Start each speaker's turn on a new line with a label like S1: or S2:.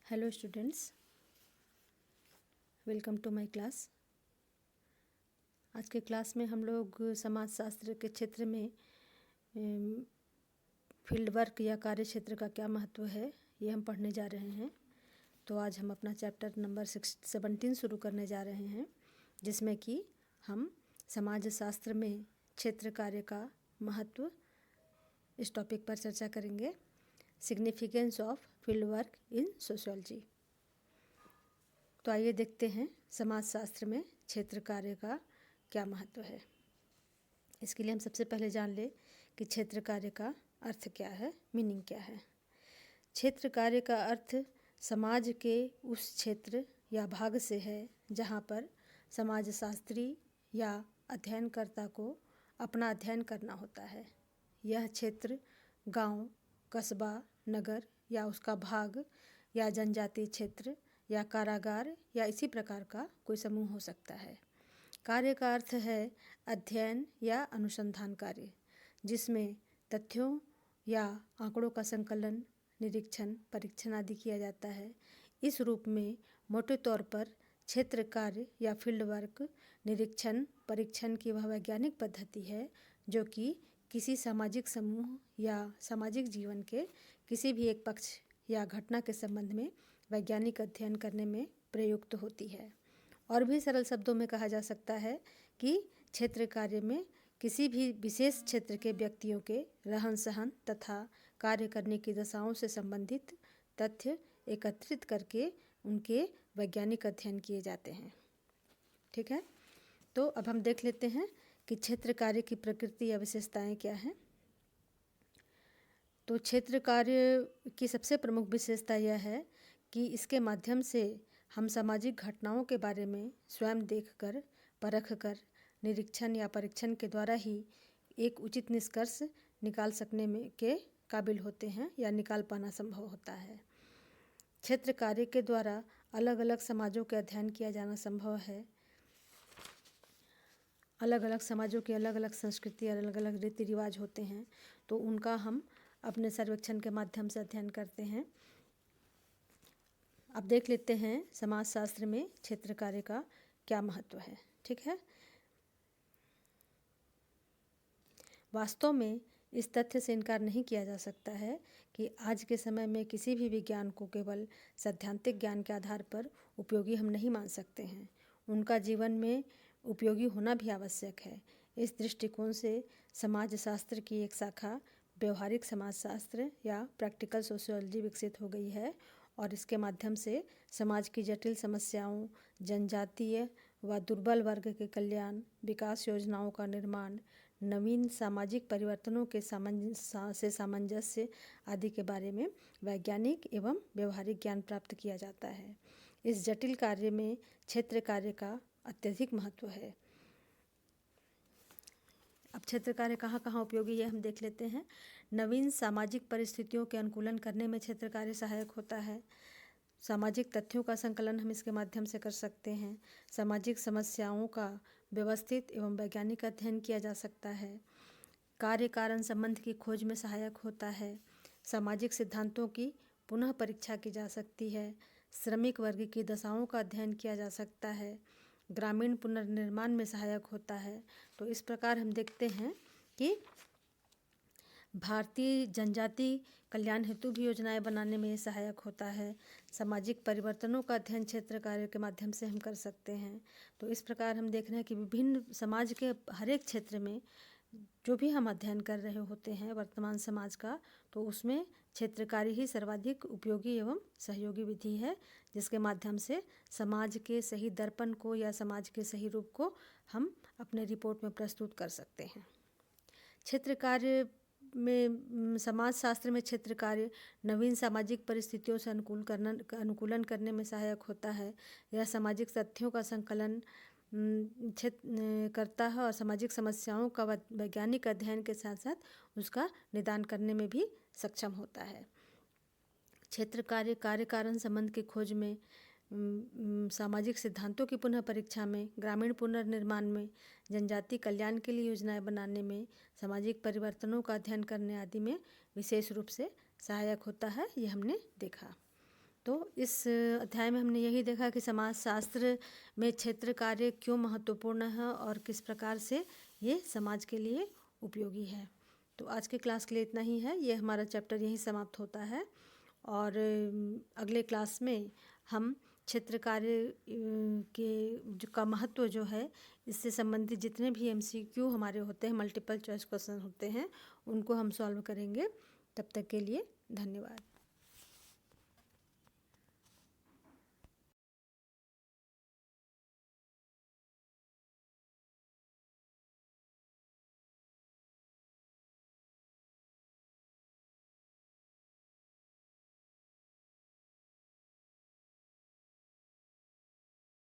S1: Hello students, welcome to my class. आज के class में हम लोग समाज शास्त्र के क्षेत्र में फील्ड वर्क या कार्य क्षेत्र का क्या महत्व है ये हम पढ़ने जा रहे हैं। तो आज हम अपना चैप्टर नंबर 17 शुरू करने जा रहे हैं, जिसमें कि हम समाज शास्त्र में क्षेत्र कार्य का महत्व इस टॉपिक पर चर्चा करेंगे। Significance of field work in sociology. तो आइए देखते हैं समाज शास्त्र में क्षेत्र कार्य का क्या महत्व है। इसके लिए हम सबसे पहले जान लें कि क्षेत्र कार्य का अर्थ क्या है, मीनिंग क्या है। क्षेत्र कार्य का अर्थ समाज के उस क्षेत्र या भाग से है जहाँ पर समाज शास्त्री या अध्ययनकर्ता को अपना अध्ययन करना होता है। यह क्षेत्र गांव, कस्बा, नगर या उसका भाग या जनजातीय क्षेत्र या कारागार या इसी प्रकार का कोई समूह हो सकता है। कार्य का अर्थ है अध्ययन या अनुसंधान कार्य, जिसमें तथ्यों या आंकड़ों का संकलन, निरीक्षण, परीक्षण आदि किया जाता है। इस रूप में मोटे तौर पर क्षेत्र कार्य या फील्ड वर्क निरीक्षण, परीक्षण की वह वैज्ञानिक पद्धति है जो कि किसी सामाजिक समूह या सामाजिक जीवन के किसी भी एक पक्ष या घटना के संबंध में वैज्ञानिक अध्ययन करने में प्रयुक्त होती है। और भी सरल शब्दों में कहा जा सकता है कि क्षेत्र कार्य में किसी भी विशेष क्षेत्र के व्यक्तियों के रहन सहन तथा कार्य करने की दशाओं से संबंधित तथ्य एकत्रित करके उनके वैज्ञानिक अध्ययन किए जाते हैं। ठीक है, तो अब हम देख लेते हैं कि क्षेत्र कार्य की प्रकृति या विशेषताएं क्या हैं। तो क्षेत्र कार्य की सबसे प्रमुख विशेषता यह है कि इसके माध्यम से हम सामाजिक घटनाओं के बारे में स्वयं देखकर, परखकर, निरीक्षण या परीक्षण के द्वारा ही एक उचित निष्कर्ष निकाल सकने में के काबिल होते हैं या निकाल पाना संभव होता है। क्षेत्र कार्य के द्वारा अलग अलग समाजों के अध्ययन किया जाना संभव है। अलग अलग समाजों की अलग अलग संस्कृति, अलग अलग रीति रिवाज होते हैं, तो उनका हम अपने सर्वेक्षण के माध्यम से अध्ययन करते हैं। अब देख लेते हैं समाज शास्त्र में क्षेत्र कार्य का क्या महत्व है। ठीक है, वास्तव में इस तथ्य से इनकार नहीं किया जा सकता है कि आज के समय में किसी भी विज्ञान को केवल सैद्धांतिक ज्ञान के आधार पर उपयोगी हम नहीं मान सकते हैं। उनका जीवन में उपयोगी होना भी आवश्यक है। इस दृष्टिकोण से समाज शास्त्र की एक शाखा व्यवहारिक समाजशास्त्र या प्रैक्टिकल सोशियोलॉजी विकसित हो गई है और इसके माध्यम से समाज की जटिल समस्याओं, जनजातीय व दुर्बल वर्ग के कल्याण, विकास योजनाओं का निर्माण, नवीन सामाजिक परिवर्तनों के सामंजस्य आदि के बारे में वैज्ञानिक एवं व्यवहारिक ज्ञान प्राप्त किया जाता है। इस जटिल कार्य में क्षेत्र कार्य का अत्यधिक महत्व है। अब क्षेत्र कार्य कहाँ कहाँ उपयोगी है हम देख लेते हैं। नवीन सामाजिक परिस्थितियों के अनुकूलन करने में क्षेत्र कार्य सहायक होता है। सामाजिक तथ्यों का संकलन हम इसके माध्यम से कर सकते हैं। सामाजिक समस्याओं का व्यवस्थित एवं वैज्ञानिक अध्ययन किया जा सकता है। कार्य कारण संबंध की खोज में सहायक होता है। सामाजिक सिद्धांतों की पुनः परीक्षा की जा सकती है। श्रमिक वर्ग की दशाओं का अध्ययन किया जा सकता है। ग्रामीण पुनर्निर्माण में सहायक होता है। तो इस प्रकार हम देखते हैं कि भारतीय जनजाति कल्याण हेतु भी योजनाएं बनाने में ये सहायक होता है। सामाजिक परिवर्तनों का अध्ययन क्षेत्र कार्य के माध्यम से हम कर सकते हैं। तो इस प्रकार हम देख रहे हैं कि विभिन्न समाज के हर एक क्षेत्र में जो भी हम अध्ययन कर रहे होते हैं वर्तमान समाज का, तो उसमें क्षेत्र कार्य ही सर्वाधिक उपयोगी एवं सहयोगी विधि है, जिसके माध्यम से समाज के सही दर्पण को या समाज के सही रूप को हम अपने रिपोर्ट में प्रस्तुत कर सकते हैं। क्षेत्र कार्य में समाज शास्त्र में क्षेत्र कार्य नवीन सामाजिक परिस्थितियों से अनुकूलन करने में सहायक होता है। यह सामाजिक तथ्यों का संकलन करता है और सामाजिक समस्याओं का वैज्ञानिक अध्ययन के साथ साथ उसका निदान करने में भी सक्षम होता है। क्षेत्र कार्य कार्य कारण संबंध की खोज में, सामाजिक सिद्धांतों की पुनः परीक्षा में, ग्रामीण पुनर्निर्माण में, जनजाति कल्याण के लिए योजनाएं बनाने में, सामाजिक परिवर्तनों का अध्ययन करने आदि में विशेष रूप से सहायक होता है। ये हमने देखा। तो इस अध्याय में हमने यही देखा कि समाजशास्त्र में क्षेत्र कार्य क्यों महत्वपूर्ण है और किस प्रकार से ये समाज के लिए उपयोगी है। तो आज की क्लास के लिए इतना ही है। ये हमारा चैप्टर यहीं समाप्त होता है और अगले क्लास में हम क्षेत्र कार्य के जो का महत्व जो है, इससे संबंधित जितने भी MCQ हमारे होते हैं, मल्टीपल चॉइस क्वेश्चन होते हैं, उनको हम सॉल्व करेंगे। तब तक के लिए धन्यवाद।